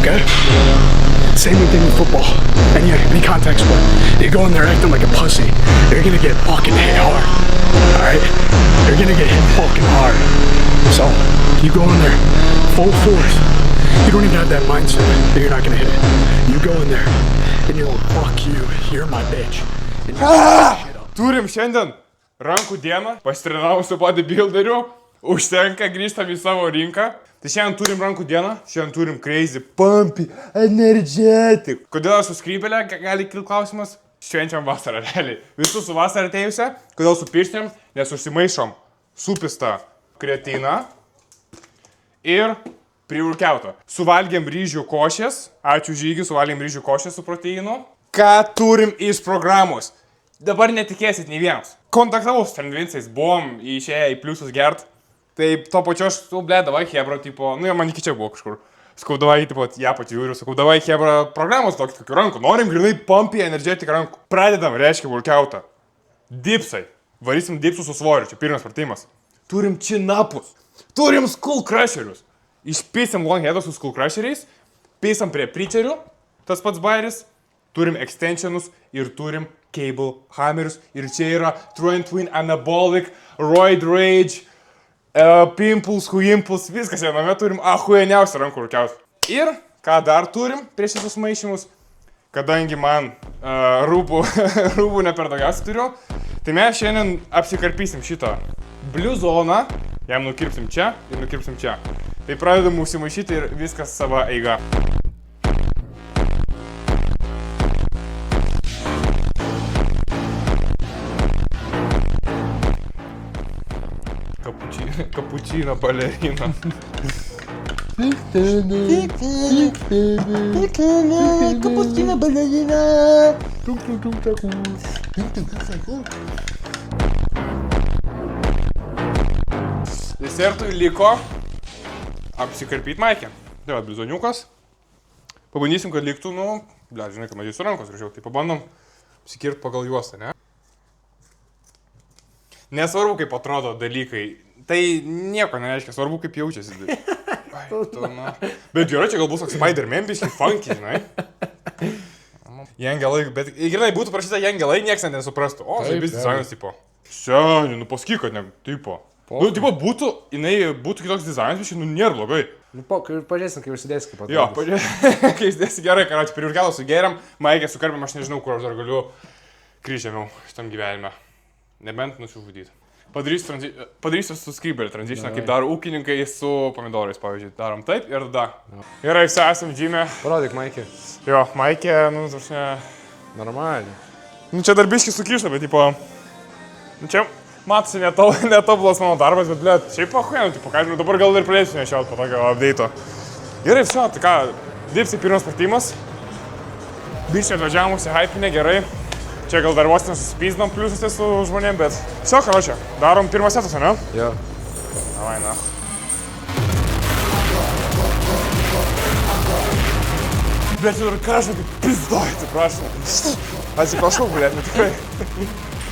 okay? Same thing with football. Any contact sport. You go in there acting like a pussy, you're gonna get fucking hit hard. Alright? You're gonna get hit fucking hard. So, you go in there, full force. You don't even have that mindset that you're not gonna hit it. You go in there, and you're like, fuck you, you're my bitch. And Turim šiandien rankų dieną, pasitrenavau su bodybuilderiu, užtenka, grįžtam į savo rinką. Tai šiandien turim rankų dieną, šiandien turim crazy, pumpy, energetic. Kodėl esu skrybelė, gali kilti klausimas? Švenčiam vasarą, realiai. Visus su vasarą atėjusią, kodėl su pirštėm, nes užsimaišom supistą kreatiną ir priurkiautą. Suvalgėm ryžių košės, ačiū Žygį, suvalgėm ryžių košės su proteinu. Ką turim iš programos? Dabar netikėsit nei vienas. Kontaktavau su Trendvinsais, buvom išėję į pliusus gert. Tai to pačiu aš, davai hebra, tipo, nu jau man iki čia buvo kažkur. Sakau, davai, tipo, ją pačiūriu, sakau, davai hebra programos tokių rankų. Norim grinai pumpy, energetic rankų. Pradedam, reiškia, workoutą. Dipsai. Varysim dipsų su svoriu, čia pirmas pratimas. Turim chin-upus. Turim skull crusherius. Išpėsim longheadą su skull crusheriais. Pėsim prie preacherių, tas pats bairis. Turim extensionus ir turim cable hammerius. Ir čia yra Twin Anabolic, Roid Rage, Pimples, Huimples, viskas viename turim ahueniausią rankų workoutą. Ir ką dar turim prieš šitus maišymus, kadangi man rūbų ne per daugiausiai turiu, tai mes šiandien apsikarpysim šitą blue zoną, jam nukirpsim čia ir nukirpsim čia. Tai pradedam užsimaišyti ir viskas sava eiga. Kapučino balerina. Kapučino balerina. Desertui liko apsikarpyti maikę. Tai va, blizoniukas. Pabandysim, kad liktų, žinai, kad matysiu rankos gražiau. Tai pabandom apsikirpti pagal juostą, ne? Nesvarbu, kaip atrodo dalykai. Tai nieko nereiškia, svarbu, kaip jaučiasi. Bet gerai, čia gal bus toks Spider-Man, biškai funky, žinai. Jangelai, bet gerai būtų prašyta jangelai, nieks nesuprastų. O, žaibis dizainas, tipo. Šiandien, pasakyk, kad ne, tipo. Tipo, jinai būtų kitoks dizainas, biškai, nėra blogai. Pažiūrėsim, kai užsidėsi, kaip atrodys. Jo, pažiūrėsim, kai užsidėsi gerai, karoči, priurkelą sugėrėm, maikė sukarpėm, aš nežinau, kur aš dar galiu kryžėmiau šitam gyvenime. Nebent nusižudyti. Padarysiu su skrybelį tranzitioną, kaip daro ūkininkai su pomidorais, pavyzdžiui. Darom taip ir tada. Gerai, visi esam džime. Parodyk Maikį. Jo, Maikė, tarsi... Normaliai. Čia dar biškį sukišta, bet, tipo... Čia matosi netobulas mano darbas, bet, blėt, šiaip pahuėnu, tipo, ką žinau, dabar gal ir pradėsiu nešiaut po tokio update'o. Gerai, viso, tai ką, dirbsi pirmas pratimas. Biškį atvažiavusi, hypinė, gerai. Čia gal dar vos nesuspyzdom pliusuose su žmonėm, bet... Viso, karočią, darom pirmą setusą, ne? Jo. Davai, na. Bet ir ką aš kaip pizdoj, atsiprašau. Atsiprašau, blėt, bet tikrai.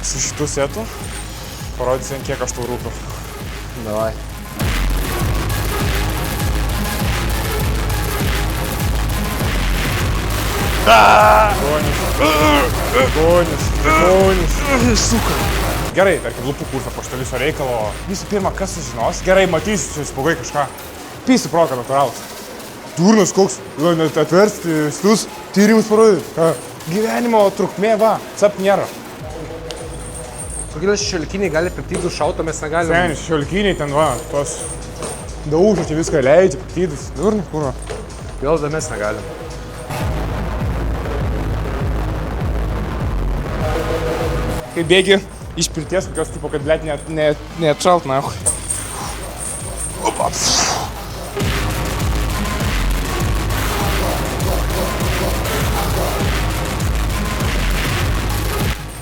Su šitų setų parodysim, kiek aš tau rūpiu. Davai. Gonis. Suka. Gerai, tarkim, lūpų kursą po šito viso reikalo. Visų pirma, kas sužinos? Gerai, matysiu, čia spogai kažką. Pysi proką natūralus. Durnas koks, net atversti šitus tyrimus parodyti. Gyvenimo trukmė, va, cap nėra. Kokie 16 gali peptidų šauto, mes negalim. Seni, 16 ten, va, tos daužo čia viską leidžia, peptidus. Durnas, kūro. Vėl da mes negalim. Kai bėgi iš pirties, kokios tipo, kad blėt neatšalt, na. Opa.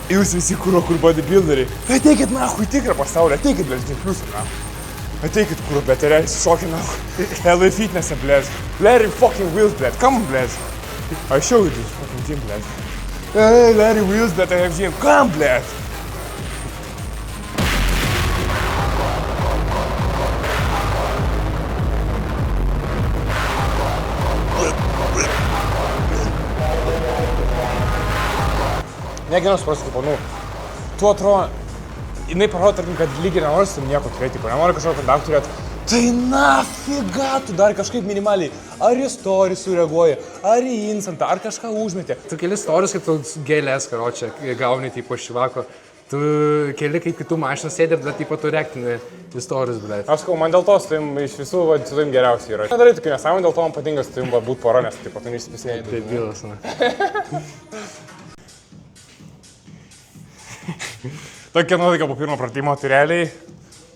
Jūs visi kur bodybuilderiai. Ateikit, nahui, tikrą pasaulį, ateikit, blėt, pliusą, na. Ateikit, kur, blėt, realiai šokį, nahui. LA Fitness'e, blėt. Larry fucking Wheels, blėt, come on, blėt. I show you this fucking gym, blėt. Hey, Larry Wheels, blėt, I have gym. Come, blėt. Negina suprasti, tipo, nu, tu atrodo, jinai parodo, tarkim, kad lygiai nenori su nieko turėti, tipo, nenori kažkokio kontaktų turėti. Tai nafiga, tu dar kažkaip minimaliai, ar į story sureaguoji, ar į instantą, ar kažką užmetė. Tu keli stories, kai tu gėlės, karočią, gauni, tipo, šivako. Tu keli kaip kitų mašiną sėdė, bet tipo tu rektini į stories, blėt. Aš sakau, man dėl to su tavim iš visų, va, su tavim geriausiai yra. Nedarai tokių nesąmonę, dėl to man patinka su tavim būt pora, nes tipo, tu neišsipisėjai. Tai bylas, na. Tokia nuotaika po pirmo pratimo, tai realiai,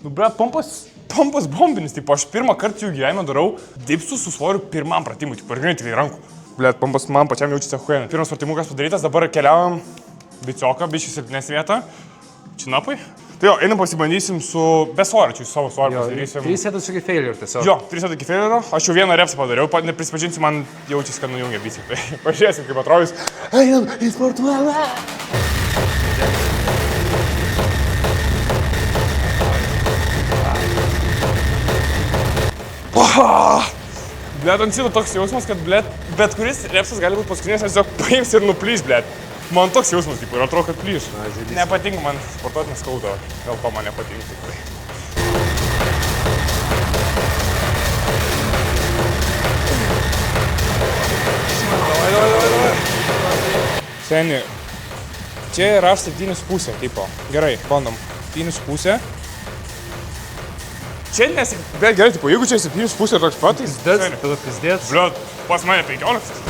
nu, blėt, pompas bombinis, tipo, aš pirmą kartą jų gyvenime darau dipsus su svoriu pirmam pratimui, tipo, ir tik rankų. Blėt, pompas man pačiam jaučiasi ahuėnai. Pirmas pratimukas padarytas, dabar keliaujam bicioką, biškį silpnes vietą, činapai. Tai jo, einam pasibandysim su besvoriu, savo svoriu pasidarysim. 3 setus iki failure tiesiog. Jo, 3 setų iki failure, aš jau vieną repsą padariau, neprisipažinsiu, man jaučiasi, kad nujungia bicį. Tai pažiūrėsim, kaip atrodys. Einam į sportuolą! Blet, ant sėdo toks jausmas, kad bet kuris repsas gali būti paskutinis, nes tiesiog paims ir nuplys, blet. Man toks jausmas, tipo, ir atrodo, kad plyš. Nepatinka man sportuoti, neskauda, dėl to man nepatinka tikrai. Davai. Seni, čia yra 7,5, tipo. Gerai, bandom. 7,5. Čia bet gerai, tipo, jeigu čia 7,5 toks pat, tai... Pizdėts, tada pizdėts. Blet, pas mane 15.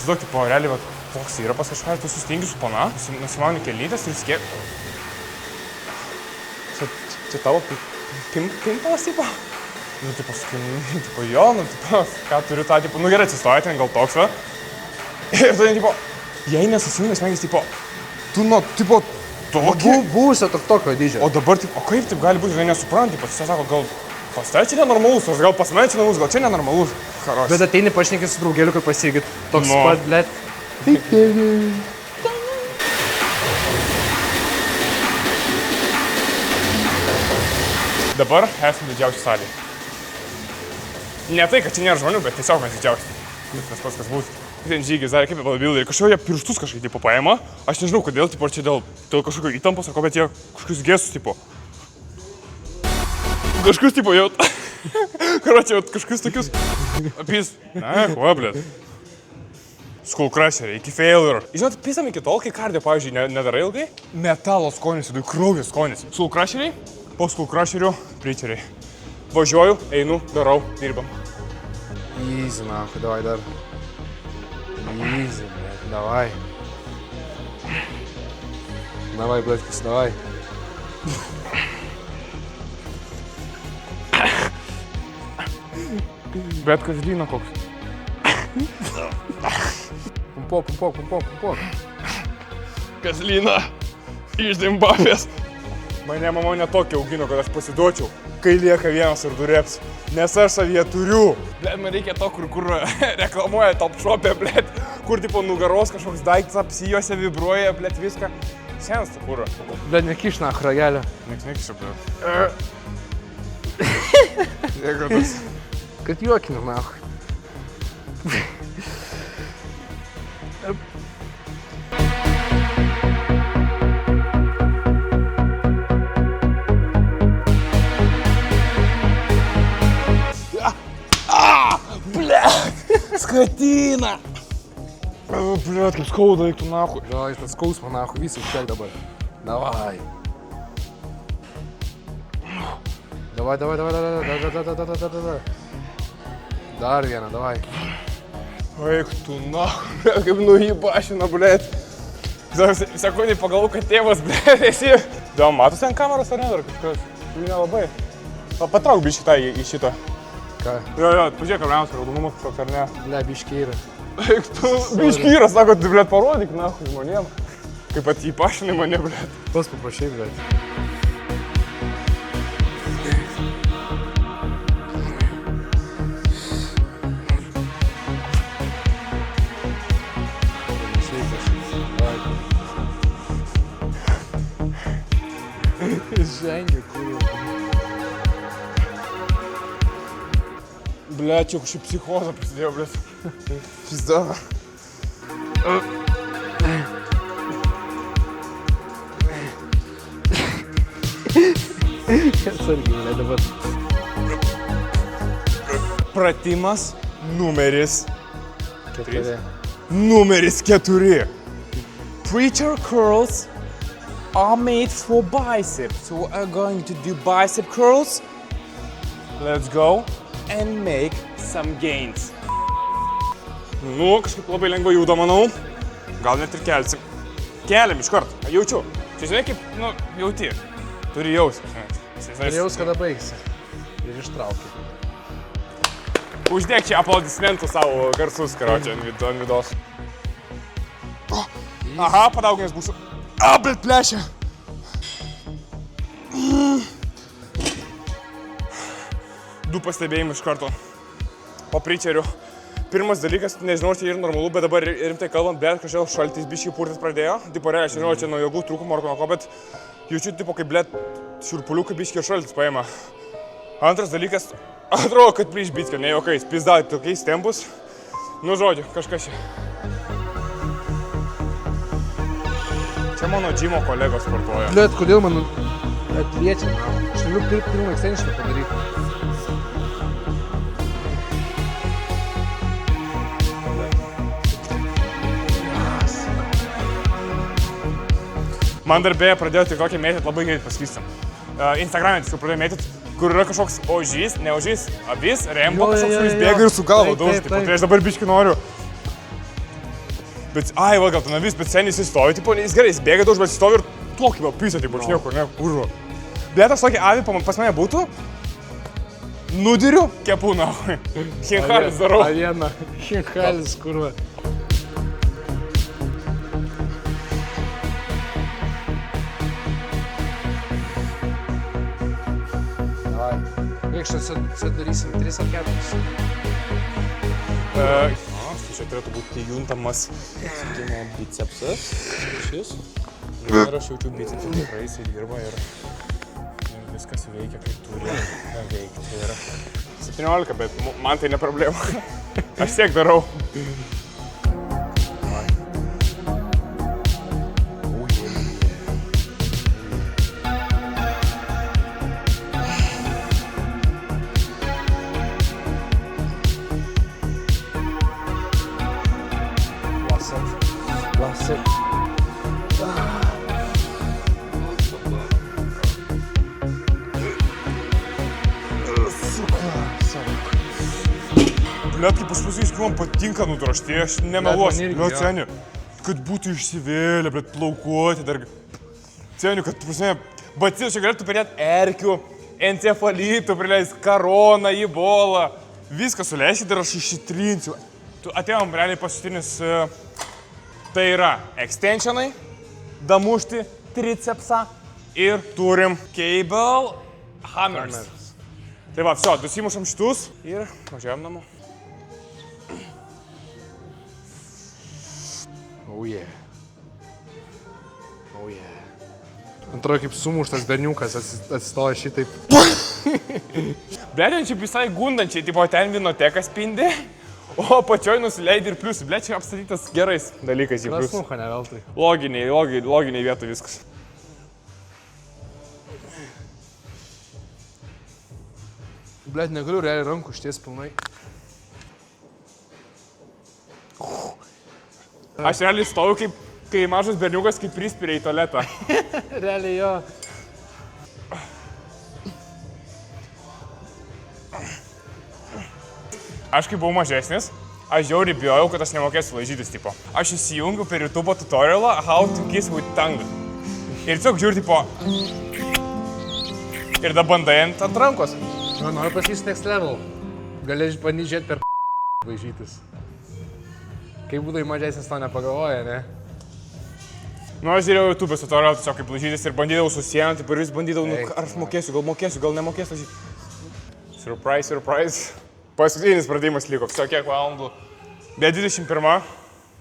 Įsivaizduok, tipo, realiai, va, toks yra pas kažką, tu sustingi su pana, nusimauni kelnytės ir skiep... Čia tavo pimpalas, tipo? Nu, tipo, tipo, jo, nu, tipo, ką turiu tą, tipo, nu gerai, atsistoja ten gal toks, va. Ir tada, tipo, jei nesusijungas smegenys, tipo, tu, nu, tipo, tokį... Buvusio tokio dydžio. O dabar, tipo, o kaip taip gali būti, žinai, nesupranti, tipo, jis sako, gal pas tave čia nenormalus, o gal pas mane čia normalus, gal čia nenormalus. Karos. Bet ateini pašnekį su draugeliu, kad pasigit toks pat, blėt. Dabar esame didžiausi salėje. Ne tai, kad čia nėra žmonių, bet tiesiog mes didžiausi. Tas pats, kas būtų. Ten žygis darė kaip bodybuilderiai, kažkokie pirštus kažkaip tipo paima. Aš nežinau, kodėl, tipo, ar čia dėl kažkokio įtampos, ar ko, bet jie kažkokius gestus, tipo. Kažkokius, tipo, jau... Karočią, jau kažkokius tokius... Apys... Na, ko, blėt. Skull crusheriai, iki failure. Žinot, pisam iki tol, kai kardio, pavyzdžiui, nedarai ilgai. Metalo skonis, vidui kraujo skonis. Skull crusheriai, po skull crusherių preacheriai. Važiuoju, einu, darau, dirbam. Easy, man, davai dar. Easy, блядь, давай. Давай, блядь, давай. Bet kazlyna koks. Pumpok. Kazlyna iš Zimbabvės. Mane mama netokį augino, kad aš pasiduočiau, kai lieka 1 ar 2 reps. Nes aš savyje turiu. Blet, man reikia to, kur reklamuoja Top Shop'e, blet. Kur tipo nugaros kažkoks daiktas apsijose vibruoja, blet, viską. Senas ta kūra. Blet, nekiš nach ragelio. Nieks nekiša, blet. Jeigu tas... Kad juokinu, nach. Skatina! Blet, kaip skauda, eik tu nahui. Davai, tas skausmą, nach, visą užtek dabar. Davai. Davai. Dar vieną, davai. Eik tu nahui, kaip nuįbašina, blet. Sekundį pagalvoju, kad tėvas, blet, esi. Dėl matosi ant kameros ar ne, dar kažkas? Nelabai. Patrauk biškį tą į šitą. Ką? Jo, pažiūrėk, ar vienas raudonumas kažkoks ar ne. Ble, biškį yra. Eik tu, biškį yra, sako, tu, blet, parodyk, nahui, žmonėm. Kaip įpašinai mane, blet. Pas paprašai, blet. Žengia, kurį. Ble, čia kažkaip psichozą prasidėjo, ble. Pizda. Atsargiai, dabar. Pratimas numeris 4. Numeris 4. Preacher curls are made for biceps. So we are going to do bicep curls. Let's go and make some gains. Nu, kažkaip labai lengvai juda, manau. Gal net ir kelsim. Keliam iš karto. Jaučiu. Čia žinai kaip, jauti. Turi jausti. Ir jaus, kada baigsi. Ir ištrauki. Uždėk čia aplodismentų savo garsus, karočią, ant vidos. Aha, padauginęs būsiu. Bet plešia. Du pastebėjimai iš karto. Po preacherių. Pirmas dalykas, nežinau, čia ir normalu, bet dabar rimtai kalbant, bet kažkaip šaltis biškai purtis pradėjo. Tipo, realiai, aš žinau, čia nuo jėgų trūkumo ar nuo ko, bet jaučiu, tipo, kaip, blėt, šiurpuliukai biškai šaltis paima. Antras dalykas, atrodo, kad prieš bitkę, ne juokais, pizdai tokiais tempus. Nu, žodžiu, kažkas čia. Čia mano džimo kolegos sportuoja. Blet, kodėl man atliečia? Aš galiu pirmą extensioną padaryti. Man darbėje pradėjo tik tokį mėtyti, labai greit pasakysim. Instagram'e tiksliau pradėjo mėtyti, kur yra kažkoks ožys, ne ožys, avis, rembo kažkoks, kuris bėga ir su galva daužti. Tai aš dabar biškai noriu. Bet, va, gal ten avis, bet seniai jis stovi, tipo, jis gerai, jis bėga dauž, bet jis stovi ir tokį va pysą, tipo, aš niekur, ne, užvo. Blėtas tokį avį pas mane būtų, nudiriu, kepu, nahui. Hinkalis darau. Arena, hinkalis, kurva. Čia darysim 3 ar 4. Čia turėtų būti juntamas, sakykime, bicepsas. Šis. Ir aš jaučiu bicepsą, tikrai jisai dirba ir viskas veikia, kaip turi veikti. Ir 17, bet man tai ne problema. Aš tiek darau. Blet, kaip aš pasakysiu, man patinka nudrašti, aš nemeluosiu, blet, seniu, kad būtų išsivėlę, blet, plaukuoti dar. Seniu, kad, prasme, bacis čia galėtų perėti erkių, encefalitų, prileis koroną, ibolą, viską suleisit ir aš išitrinsiu. Atėjom realiai paskutinis, tai yra extensionai, damušti tricepsą ir turim cable hammers. Tai va, viso, dusimušam šitus ir važiuojam namo. Oh yeah. Oh yeah. Atrodo kaip sumuštas berniukas atsistoja šitaip. Blet, čia visai gundančiai, tipo ten vinoteka spindi, o pačioj nusileidi ir plius. Blet, čia apstatytas gerais dalykais. Prasmuka, ne veltui. Loginiai vietoj viskas. Blet, negaliu realiai rankų išties pilnai. Aš realiai stoviu kaip, kai mažas berniukas, kaip prispirė į tualetą. Realiai jo. Aš kai buvau mažesnis, aš žiauriai bijojau, kad aš nemokėsiu laižytis, tipo. Aš įsijungiu per YouTube tutorialą How to kiss with tongue. Ir tiesiog žiūri, tipo. Ir da bandai ant rankos. Noriu pasakyti next level. Gali bandyti žiūrėti per laižytis. Kaip būdai mažesnis to nepagalvoja, ne? Nu, aš žiūrėjau YouTube tutorialą tiesiog kaip laižytis ir bandydavau su siena, taip ir vis bandydavau, ar aš mokėsiu, gal nemokėsiu laižyti. Surprise, surprise. Paskutinis pradimas liko, viso kiek valandų. Bet 21,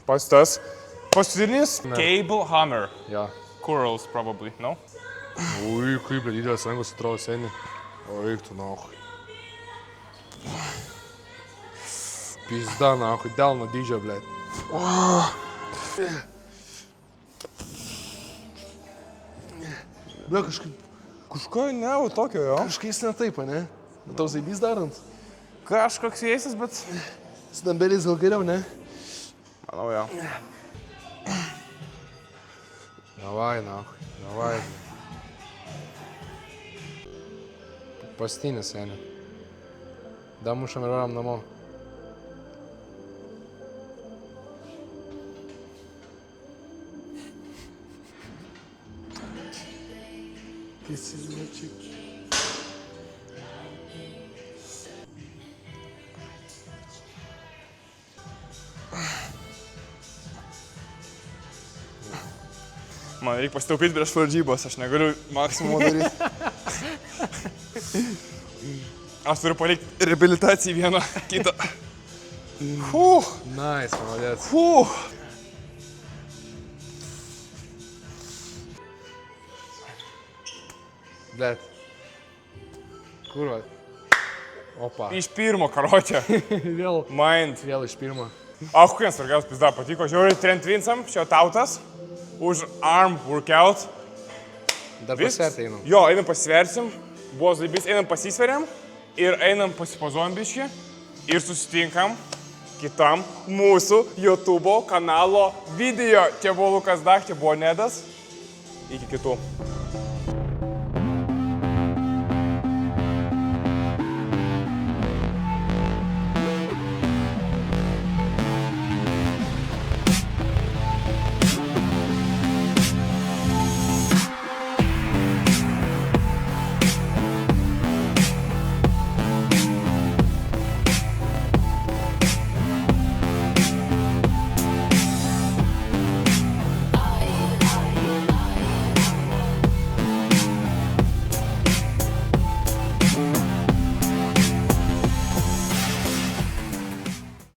pas tas. Paskutinis cable hammer. Jo. Curls, probably, no? Ui, kaip didelės rankos atrodo seni. O eik tu nahui. Pizda, nahui, delno dydžio, blėt. Ble, kažkaip, Kažko ne, tokio jo. kažkaip ne taip, ne? Tau zaibys darant. Kažkoks jėsis, bet... Stambelis gal geriau, ne? Manau jo. Davai, nahui, davai. Pastinis, seniai. Damušam ir varam namo. Man reikia pasitaupyti prieš varžybos, aš negaliu maksimumo daryti. Aš turiu palikti reabilitacijai vieną kitą. Nice, malodėts. Blėt. Kur va? Opa. Iš pirmo karočio. Vėl. Mind. Vėl iš pirmo. Kokiems svarbiausias pizda patiko. Žiūrėjau Trent Vinsam, šio tautas. Už arm workout. Dar pasverti einam. Jo, einam pasversim. Buvo zaibys, einam pasisveriam. Ir einam pasipozuojam biškį. Ir susitinkam kitam mūsų YouTube kanalo video. Čia buvo Lukas Dak, čia buvo Nedas. Iki kitų.